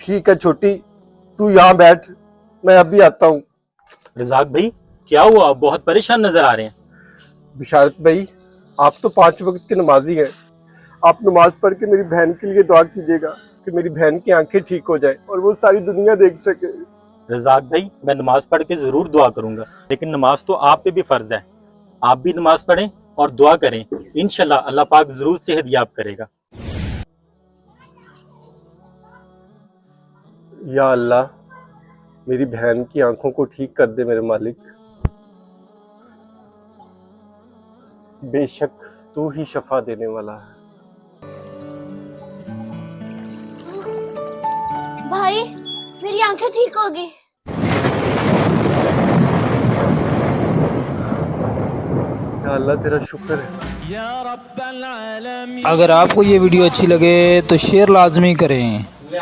ठीक है छोटी, तू यहाँ बैठ, मैं अभी आता हूँ। रज़ाक भाई क्या हुआ, आप बहुत परेशान नजर आ रहे हैं। बिशारत भाई, आप तो 5 वक्त के नमाजी हैं। आप नमाज पढ़ के मेरी बहन के लिए दुआ कीजिएगा कि मेरी बहन की आंखें ठीक हो जाए और वो सारी दुनिया देख सके। रज़ाक भाई मैं नमाज पढ़ के जरूर दुआ करूंगा, लेकिन नमाज तो आप पे भी फर्ज है। आप भी नमाज पढ़ें और दुआ करें, इंशाल्लाह अल्लाह पाक जरूर सेहतयाब करेगा। या अल्लाह, मेरी बहन की आंखों को ठीक कर दे मेरे मालिक। बेशक तू ही शफा देने वाला है। भाई मेरी आंखें ठीक होगी। या अल्लाह तेरा शुक्र है। अगर आपको ये वीडियो अच्छी लगे तो शेयर लाजमी करें।